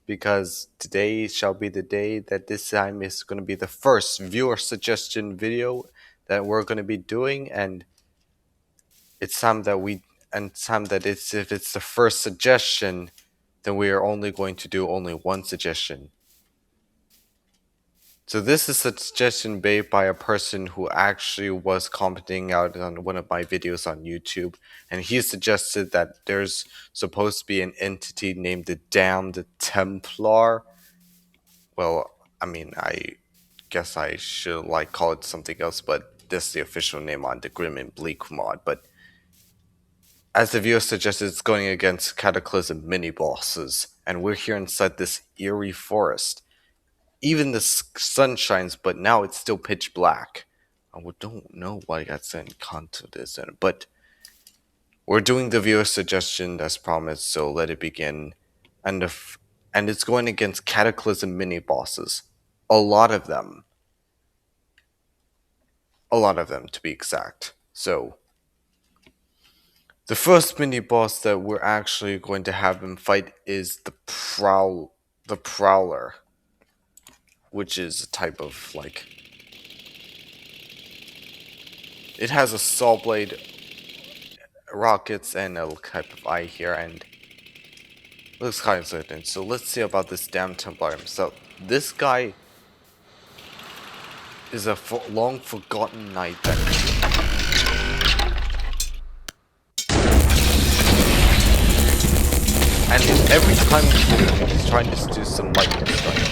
because today shall be the day that this time is going to be the first viewer suggestion video that we're going to be doing, and it's time that if it's the first suggestion, then we are only going to do only one suggestion. So this is a suggestion made by a person who actually was commenting out on one of my videos on YouTube, and he suggested that there's supposed to be an entity named the Damned Templar. Well, I mean, I guess I should call it something else, but this is the official name on the Grim and Bleak mod. But as the viewer suggested, it's going against Cataclysm Minibosses, and we're here inside this eerie forest. Even the sun shines, but now it's still pitch black. I don't know why I got sent content this in, but we're doing the viewer suggestion as promised, so let it begin. And it's going against Cataclysm mini bosses. A lot of them to be exact. So the first mini boss that we're actually going to have him fight is the Prowler, which is a type of it has a saw blade, rockets, and a type of eye here, and looks kind of certain. So let's see about this damn Templar himself. This guy is a long forgotten knight that and every time he's trying to do some lightning strike.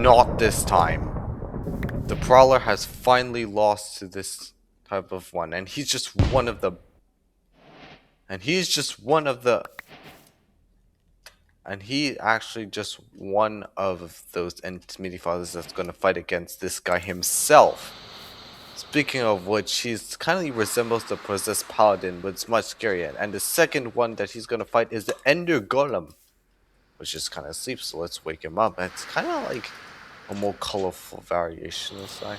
Not this time. The Prowler has finally lost to this type of one, and he's just one of the. And he's actually just one of those mini fathers that's going to fight against this guy himself. Speaking of which, he's kind of resembles the possessed paladin, but it's much scarier. And the second one that he's going to fight is the Ender Golem, which is kind of asleep, so let's wake him up. And it's kind of like a more colorful variation of this guy.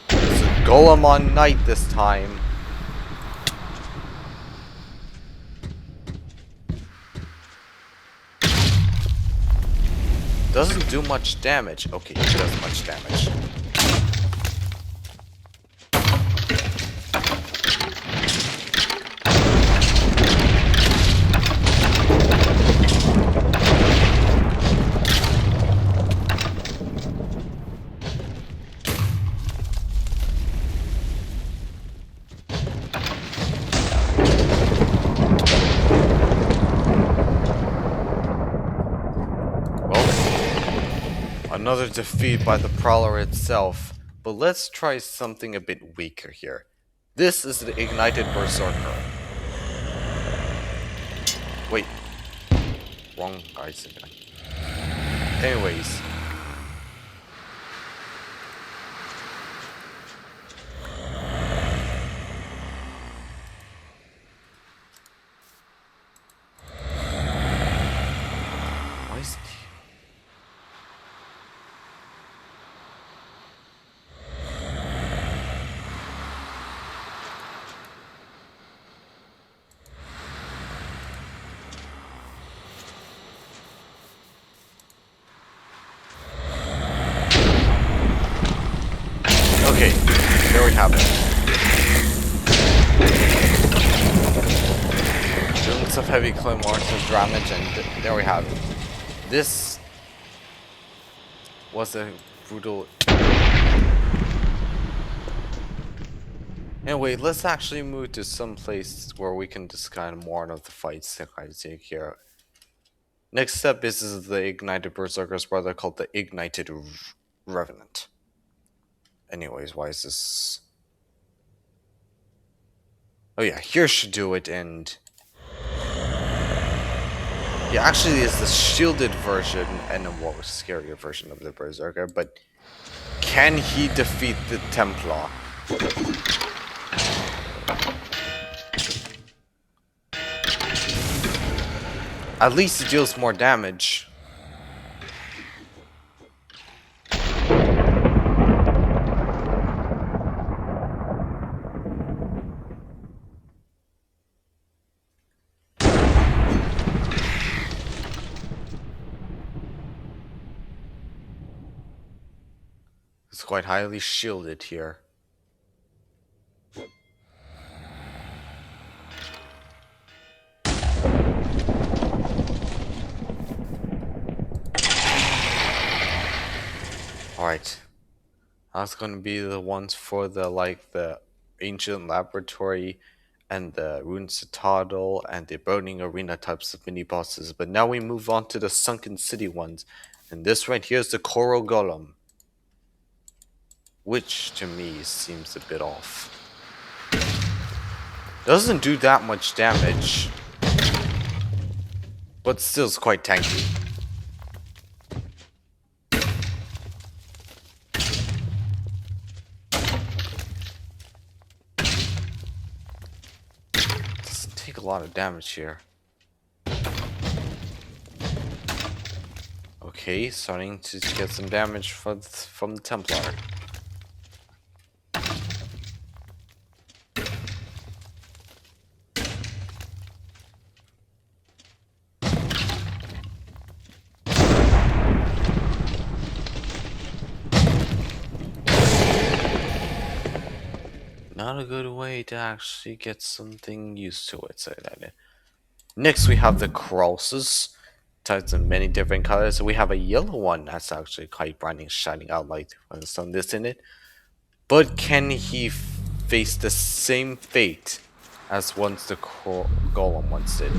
It's a Golem on Night this time. Doesn't do much damage. Okay, it does much damage. Another defeat by the Prowler itself, but let's try something a bit weaker here. This is the Ignited Berserker. Wait. Wrong guys again. Anyways. Why is he? Okay, there we have it. Doing some heavy claymore to damage, and there we have it. This was a brutal. Anyway, let's actually move to some place where we can just kind of more of the fights that I take here. Next step is the Ignited Berserker's brother called the Ignited Revenant. Anyways, why is this? Oh yeah, here should do it, and yeah, actually it's the shielded version and a more scarier version of the Berserker, but can he defeat the Templar? At least it deals more damage. It's quite highly shielded here. Alright. That's gonna be the ones for the ancient laboratory and the rune citadel and the burning arena types of mini bosses. But now we move on to the sunken city ones. And this right here is the coral golem, which to me seems a bit off. Doesn't do that much damage, but still is quite tanky. Doesn't take a lot of damage here. Okay, starting to get some damage from the Templar. Not a good way to actually get something used to it, say that. Next we have the crosses, types of many different colors. So we have a yellow one that's actually quite bright and shining out like when there's some this in it. But can he face the same fate as once the golem once did?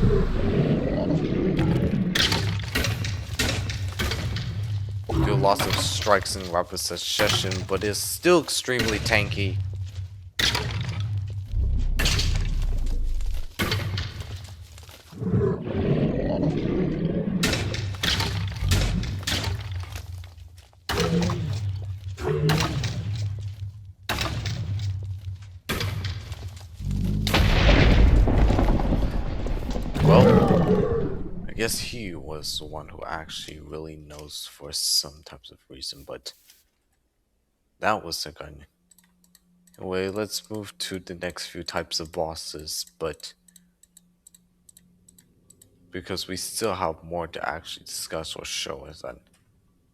Do lots of strikes in rapid succession, but is still extremely tanky. Well, I guess he was the one who actually really knows for some types of reason, but that was the gun. Anyway, let's move to the next few types of bosses, but because we still have more to actually discuss or show us that.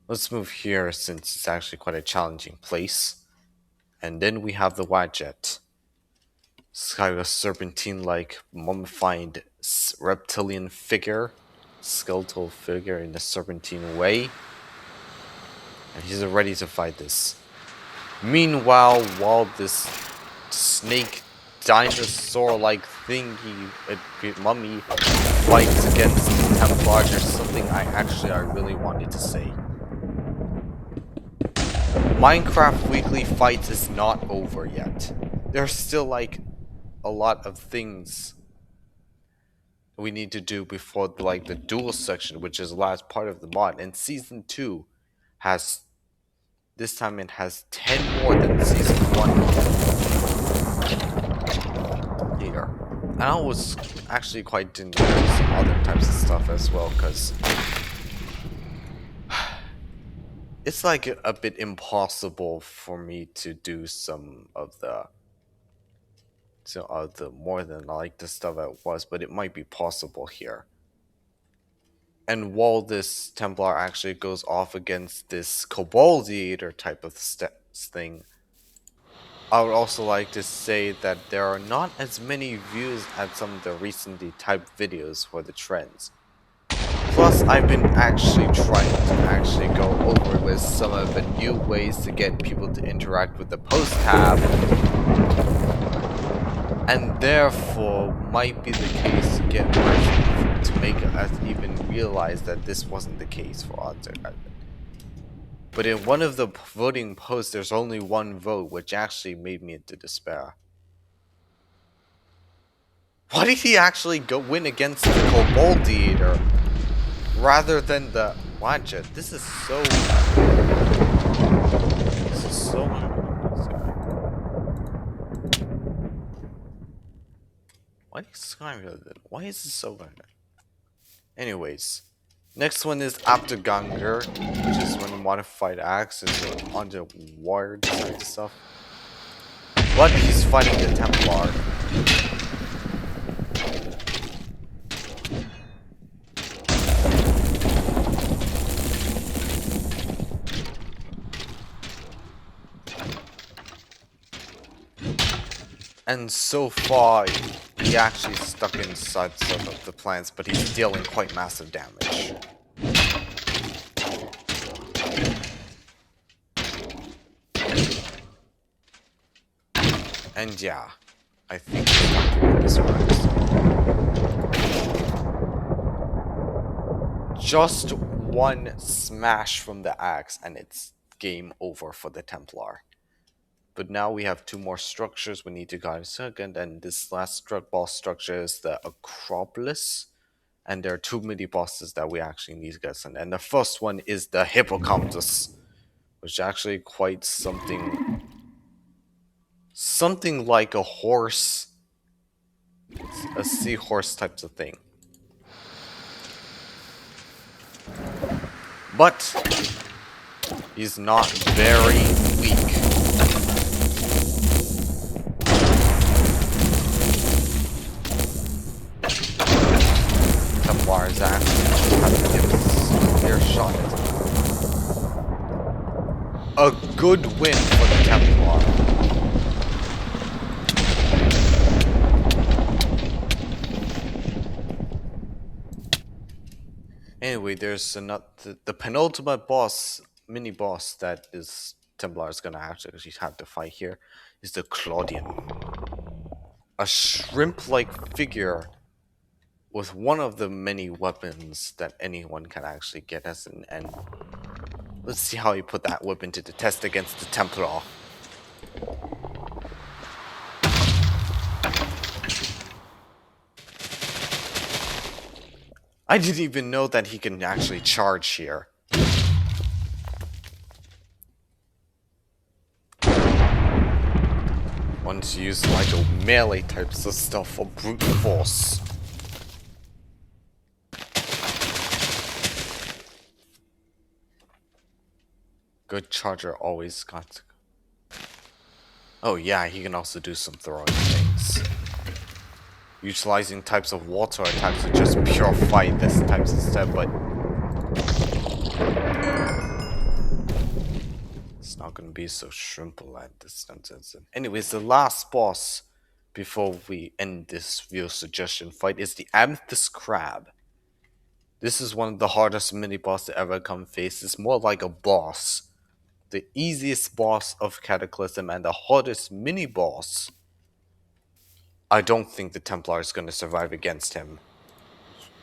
Let's move here since it's actually quite a challenging place. And then we have the Wadjet. It's kind of a serpentine-like mummified reptilian figure, skeletal figure in a serpentine way. And he's ready to fight this. Meanwhile, while this snake dinosaur-like thingy, mummy, fights against the Templar, there's something I really wanted to say. Minecraft weekly fights is not over yet. There's still like a lot of things we need to do before like the duel section, which is the last part of the mod. And season 2 has this time it has 10 more than season 1 here. And I was actually quite didn't notice some other types of stuff as well, because it's like a bit impossible for me to do some of the more than like the stuff it was, but it might be possible here. And while this Templar actually goes off against this Kobold Eater type of thing, I would also like to say that there are not as many views as some of the recently typed videos for the trends. Plus, I've been actually trying to actually go over with some of the new ways to get people to interact with the post tab, and therefore might be the case to get to make us even realize that this wasn't the case for odds. But in one of the voting posts, there's only one vote, which actually made me into despair. Why did he actually win against the Kobold Eater rather than the Wadjet? This is so why is this so good? Anyways, next one is Afterganger, which is when modified axe is on the ward type stuff. But he's fighting the Templar. And so far, he actually stuck inside some of the plants, but he's dealing quite massive damage. And yeah, I think he's going to win this round. Just one smash from the axe, and it's game over for the Templar. But now we have two more structures we need to guard a second, and this last boss structure is the Acropolis. And there are two mini bosses that we actually need to get. And the first one is the Hippocampus, which is actually quite something like a horse, a seahorse types of thing. But he's not very weak. Templar is actually having to give us a clear shot at him. A good win for the Templar. Anyway, there's another the penultimate boss, mini boss that is Templar is gonna actually have to fight here is the Claudian. A shrimp-like figure with one of the many weapons that anyone can actually get as an end. Let's see how he put that weapon to the test against the Templar. I didn't even know that he can actually charge here. Want to use like a melee types of stuff for brute force. Good charger always got. Oh yeah, he can also do some throwing things. Utilizing types of water attacks to just pure fight this types instead, but it's not gonna be so shrimple at this instance. Anyways, the last boss before we end this viewer suggestion fight is the Amethyst Crab. This is one of the hardest mini boss to ever come face. It's more like a boss. The easiest boss of Cataclysm and the hardest mini boss. I don't think the Templar is going to survive against him.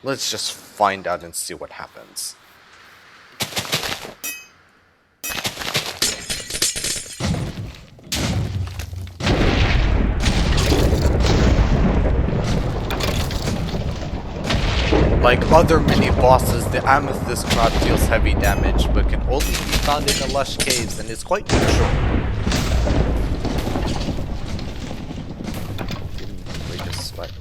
Let's just find out and see what happens. Like other mini bosses, the Amethyst Crab deals heavy damage but can only be found in the lush caves and is quite neutral. Break a sweat.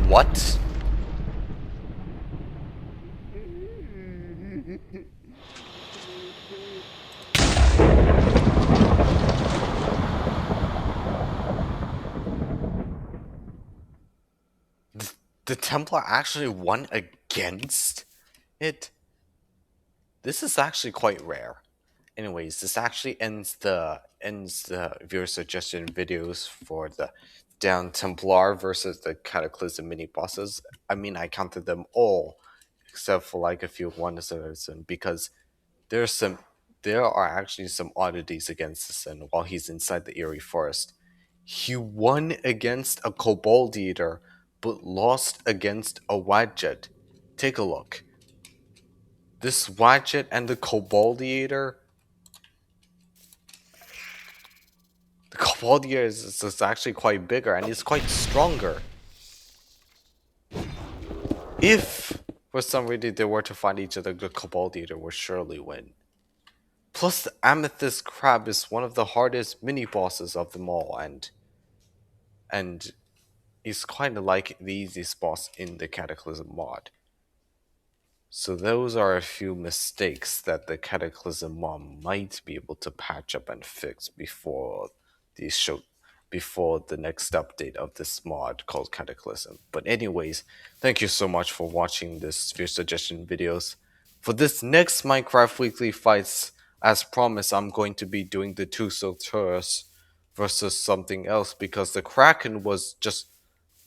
What? The Templar actually won against it? This is actually quite rare. Anyways, this actually ends the viewer suggestion videos for the Down Templar versus the Cataclysm mini bosses. I mean, I counted them all except for like a few wonders, because there's some there are actually some oddities against Sin while he's inside the eerie forest. He won against a Kobold Eater, but lost against a Wadjet. Take a look. This Wadjet and the Kobold Eater. The Kobold Eater is actually quite bigger and he's quite stronger. If for some reason they were to fight each other, the Kobold Eater would surely win. Plus, the Amethyst Crab is one of the hardest mini bosses of them all, and he's kind of like the easiest boss in the Cataclysm mod. So those are a few mistakes that the Cataclysm mod might be able to patch up and fix before these show before the next update of this mod called Cataclysm. But anyways, thank you so much for watching this viewer suggestion videos. For this next Minecraft Weekly Fights, as promised, I'm going to be doing the two Sulturas versus something else because the Kraken was just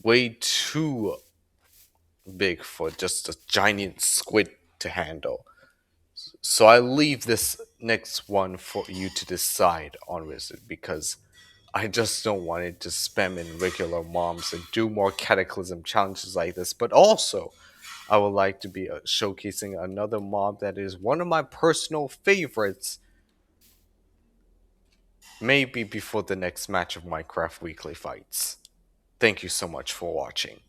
way too big for just a giant squid to handle. So I leave this next one for you to decide on Wizard because I just don't want it to spam in regular moms and do more Cataclysm challenges like this. But also, I would like to be showcasing another mob that is one of my personal favorites, maybe before the next match of Minecraft Weekly Fights. Thank you so much for watching.